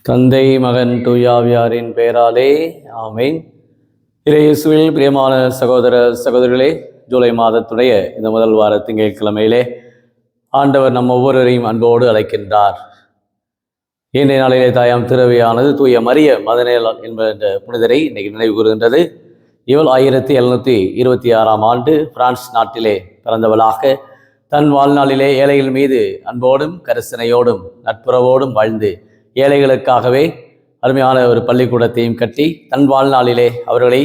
தந்தை மகன் தூயாவியாரின் பெயராலே ஆமேன். இயேசுவில் பிரியமான சகோதர சகோதரிகளே, ஜூலை மாதத்துடைய இந்த முதல் வார திங்கட்கிழமையிலே ஆண்டவர் நம் ஒவ்வொருவரையும் அன்போடு அழைக்கின்றார். இன்றைய நாளிலே தாயாம் திரவியானது தூய மரிய மதனேல் என்ற புனிதரை இன்னைக்கு நினைவு கூறுகின்றது. இவள் 1726ஆம் ஆண்டு பிரான்ஸ் நாட்டிலே பிறந்தவளாக தன் வாழ்நாளிலே ஏழைகள் மீது அன்போடும் கரிசனையோடும் நட்புறவோடும் வாழ்ந்து ஏழைகளுக்காகவே அருமையான ஒரு பள்ளிக்கூடத்தையும் கட்டி தன் வாழ்நாளிலே அவர்களை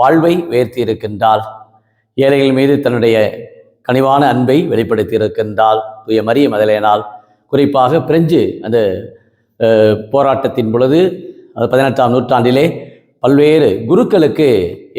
வாழ்வை உயர்த்தி இருக்கின்றாள். ஏழைகள் மீது தன்னுடைய கனிவான அன்பை வெளிப்படுத்தி இருக்கின்றாள் தூய மரிய மதலேனால். குறிப்பாக பிரெஞ்சு அந்த போராட்டத்தின் பொழுது 18ஆம் நூற்றாண்டிலே பல்வேறு குருக்களுக்கு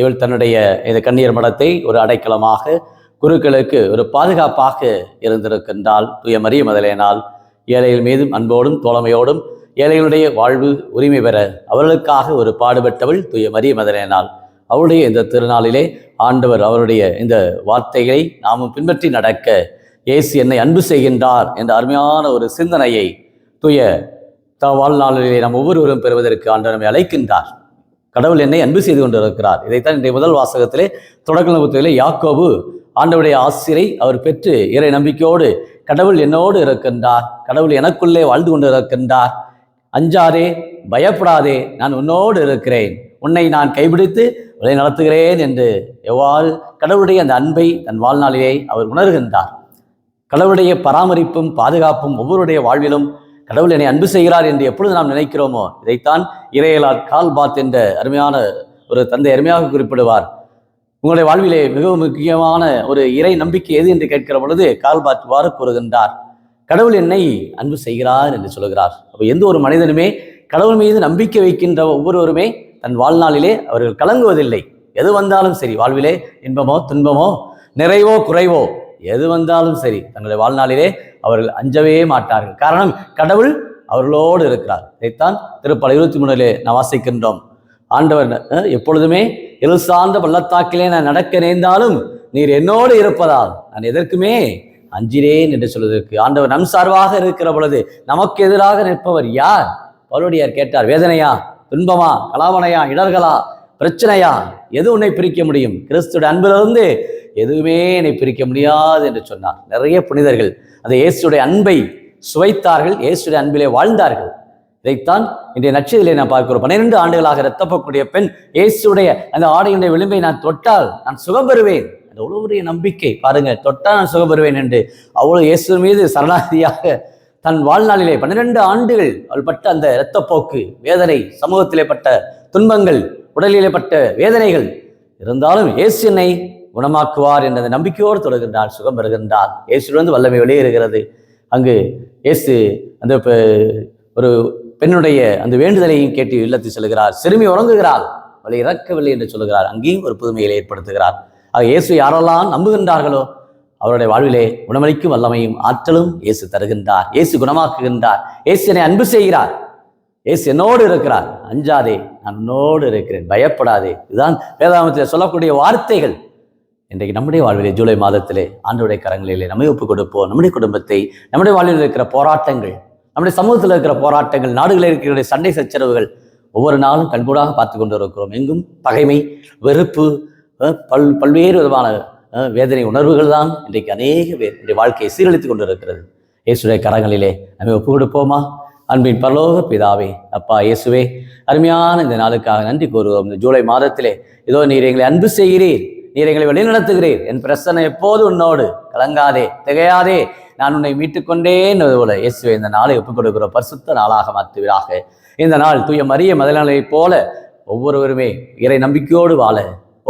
இவள் தன்னுடைய இந்த கண்ணீர் மடத்தை ஒரு அடைக்கலமாக, குருக்களுக்கு ஒரு பாதுகாப்பாக இருந்திருக்கின்றாள் தூய மரிய மதலேனால். ஏழைகள் மீதும் அன்போடும் தோழமையோடும் ஏழைகளுடைய வாழ்வு உரிமை பெற அவர்களுக்காக ஒரு பாடுபட்டவள் தூய மரிய மதலேனால். அவருடைய இந்த திருநாளிலே ஆண்டவர் அவருடைய இந்த வார்த்தைகளை நாமும் பின்பற்றி நடக்க, இயேசு என்னை அன்பு செய்கின்றார் என்ற அருமையான ஒரு சிந்தனையை தூய வாழ்நாளிலே நாம் ஒவ்வொருவரும் பெறுவதற்கு ஆண்டவர் நம்மை அழைக்கின்றார். கடவுள் என்னை அன்பு செய்து கொண்டிருக்கிறார். இதைத்தான் இன்றைய முதல் வாசகத்திலே தொடக்க புத்தகத்திலே யாக்கோபு ஆண்டவருடைய ஆசிரை அவர் பெற்று இறை நம்பிக்கையோடு கடவுள் என்னோடு இருக்கின்றார், கடவுள் எனக்குள்ளே வாழ்ந்து கொண்டு இருக்கின்றார், அஞ்சாதே பயப்படாதே, நான் உன்னோடு இருக்கிறேன், உன்னை நான் கைப்பிடித்து உன்னை நடத்துகிறேன் என்று எவ்வாறு கடவுளுடைய அந்த அன்பை தன் வாழ்நாளிலே அவர் உணர்கின்றார். கடவுளுடைய பராமரிப்பும் பாதுகாப்பும் ஒவ்வொருடைய வாழ்விலும் கடவுள் என்னை அன்பு செய்கிறார் என்று எப்பொழுது நாம் நினைக்கிறோமோ, இதைத்தான் இறையலார் கால்பாத் என்ற அருமையான ஒரு தந்தை அருமையாக குறிப்பிடுவார். உங்களுடைய வாழ்விலே மிகவும் முக்கியமான ஒரு இறை நம்பிக்கை எது என்று கேட்கிற பொழுது கால்பாத் இவ்வாறு கூறுகின்றார், கடவுள் என்னை அன்பு செய்கிறார் என்று சொல்கிறார். அப்போ எந்த ஒரு மனிதனுமே கடவுள் மீது நம்பிக்கை வைக்கின்ற ஒவ்வொருவருமே தன் வாழ்நாளிலே அவர்கள் கலங்குவதில்லை. எது வந்தாலும் சரி, வாழ்விலே இன்பமோ துன்பமோ நிறைவோ குறைவோ எது வந்தாலும் சரி, தங்களுடைய வாழ்நாளிலே அவர்கள் அஞ்சவே மாட்டார்கள். காரணம், கடவுள் அவர்களோடு இருக்கிறார். இதைத்தான் திருப்பலி 23 நாம் வாசிக்கின்றோம். ஆண்டவர் எப்பொழுதுமே இருள் சார்ந்த பள்ளத்தாக்கிலே நான் நடக்க நேர்ந்தாலும் நீர் என்னோடு இருப்பதால் நான் எதற்குமே அஞ்சினேன் என்று சொல்வதற்கு ஆண்டவர் நம் சார்பாக இருக்கிற பொழுது நமக்கு எதிராக நிற்பவர் யார்? பவுலடியார் கேட்டார், வேதனையா, துன்பமா, கலாவணையா, இடர்களா, பிரச்சனையா, எது உன்னை பிரிக்க முடியும்? கிறிஸ்துடைய அன்பிலிருந்து எதுவுமே என்னை பிரிக்க முடியாது என்று சொன்னார். நிறைய புனிதர்கள் அந்த இயேசுடைய அன்பை சுவைத்தார்கள், இயேசுடைய அன்பிலே வாழ்ந்தார்கள். இதைத்தான் இன்றைய நற்செய்தியிலே நான் பார்க்கிறோம். 12 ஆண்டுகளாக இரத்தப்போக்கூடிய பெண் இயேசுடைய அந்த ஆடையினுடைய விளிம்பை நான் தொட்டால் நான் சுகம் பெறுவேன். அந்த அவ்வளவு நம்பிக்கை பாருங்க, தொட்டால் நான் சுகம் பெறுவேன் என்று அவ்வளவு இயேசு மீது சரணாகதியாக தன் வாழ்நாளிலே 12 ஆண்டுகள் அவள் பட்ட அந்த இரத்தப்போக்கு வேதனை, சமூகத்திலே பட்ட துன்பங்கள், உடலிலே பட்ட வேதனைகள் இருந்தாலும் இயேசு என்னை குணமாக்குவார் என்ற அந்த நம்பிக்கையோடு தொடர்கின்றார், சுகம் பெறுகின்றார். இயேசுவிலிருந்து வல்லமை வெளியேறுகிறது. அங்கு இயேசு அந்த ஒரு பெண்ணுடைய அந்த வேண்டுதலையும் கேட்டு இல்லத்தில் செல்கிறார். சிறுமி உறங்குகிறார், அவளை இறக்கவில்லை என்று சொல்கிறார். அங்கேயும் ஒரு புதுமையை ஏற்படுத்துகிறார். ஆக இயேசு யாரெல்லாம் நம்புகின்றார்களோ அவருடைய வாழ்விலே குணமளிக்கும் வல்லமையும் ஆற்றலும் இயேசு தருகின்றார். இயேசு குணமாக்குகின்றார். இயேசு என்னை அன்பு செய்கிறார், இயேசு என்னோடு இருக்கிறார், அஞ்சாதே நான் உன்னோடு இருக்கிறேன், பயப்படாதே. இதுதான் வேதாகமத்தில் சொல்லக்கூடிய வார்த்தைகள். இன்றைக்கு நம்முடைய வாழ்விலே ஜூலை மாதத்திலே ஆண்டவருடைய கரங்களிலே நம்மை ஒப்புக் கொடுப்போம். நம்முடைய குடும்பத்தை, நம்முடைய வாழ்வில் இருக்கிற போராட்டங்கள், நம்முடைய சமூகத்தில் இருக்கிற போராட்டங்கள், நாடுகளில் இருக்கிற சண்டை சச்சரவுகள் ஒவ்வொரு நாளும் கண்கூடாக பார்த்து கொண்டு இருக்கிறோம். எங்கும் பகைமை, வெறுப்பு, பல்வேறு விதமான வேதனை உணர்வுகள் தான் இன்றைக்கு அநேக பேர் இன்றைய வாழ்க்கையை சீரழித்து கொண்டு இருக்கிறது. இயேசுடைய கரங்களிலே நம்மை ஒப்புக் கொடுப்போமா? அன்பின் பரலோக பிதாவே, அப்பா இயேசுவே, அருமையான இந்த நாளுக்காக நன்றி கூறுவோம். இந்த ஜூலை மாதத்திலே இதோ நீர் எங்களை அன்பு செய்கிறீர், நீர் எங்களை வழிநடத்துகிறீர். என் பிரச்சனை எப்போது உன்னோடு, கலங்காதே, திகையாதே, நான் உன்னை மீட்டுக்கொண்டேன் போல இயேசுவை இந்த நாளை ஒப்புக் கொடுக்கிற பரிசுத்த நாளாக மாற்றுவீராக. இந்த நாள் தூய மரிய மதலேனாலை போல ஒவ்வொருவருமே இறை நம்பிக்கையோடு வாழ,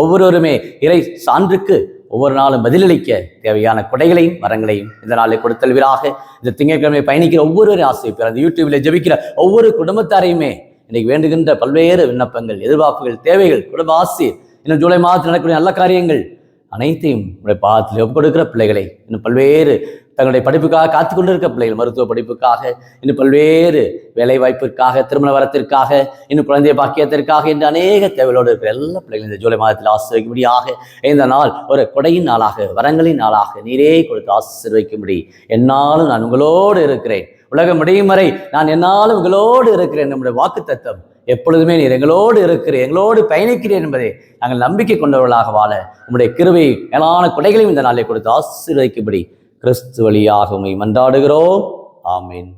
ஒவ்வொருவருமே இறை சான்றுக்கு ஒவ்வொரு நாளும் பதிலளிக்க தேவையான கொடைகளையும் வரங்களையும் இந்த நாளை கொடுத்தல்வீராக. இந்த திங்கட்கிழமை பயணிக்கிற ஒவ்வொருவரையும் ஆசைப்பார். அந்த யூடியூபில் ஜெபிக்கிற ஒவ்வொரு குடும்பத்தாரையுமே இன்னைக்கு வேண்டுகின்ற பல்வேறு விண்ணப்பங்கள், எதிர்பார்ப்புகள், தேவைகள், குடும்ப ஆசி, இன்னும் ஜூலை மாதத்தில் நடக்கக்கூடிய நல்ல காரியங்கள் அனைத்தையும் உங்களுடைய பாதத்தில் ஒப்புக் கொடுக்கிற பிள்ளைகளை, இன்னும் பல்வேறு தங்களுடைய படிப்புக்காக காத்து கொண்டிருக்க பிள்ளைகள், மருத்துவ படிப்புக்காக, இன்னும் பல்வேறு வேலை வாய்ப்பிற்காக, திருமண வரத்திற்காக, இன்னும் குழந்தைய பாக்கியத்திற்காக, இன்று அநேக தேவையோடு இருக்கிற எல்லா பிள்ளைகளும் இந்த ஜூலை மாதத்தில் ஆசீர்வதிக்கும்படியாக இந்த நாள் ஒரு கொடையின் நாளாக, வரங்களின் நாளாக நீரே கொடுத்து ஆசீர்வதிக்கும்படி என்னாலும் நான் உங்களோடு இருக்கிறேன், உலகம் முடியும் வரை நான் என்னாலும் உங்களோடு இருக்கிறேன். நம்முடைய வாக்குத்தத்தம் எப்பொழுதுமே நீர் எங்களோடு இருக்கிறேன், எங்களோடு பயணிக்கிறேன் என்பதை நாங்கள் நம்பிக்கை கொண்டவர்களாக வாழ உம்முடைய கிருபை மேலான கொடைகளையும் இந்த நாளை கொடுத்து ஆசீர்வதிக்கும்படி கிறிஸ்து வழியாக உம்மை மன்றாடுகிறோம். ஆமீன்.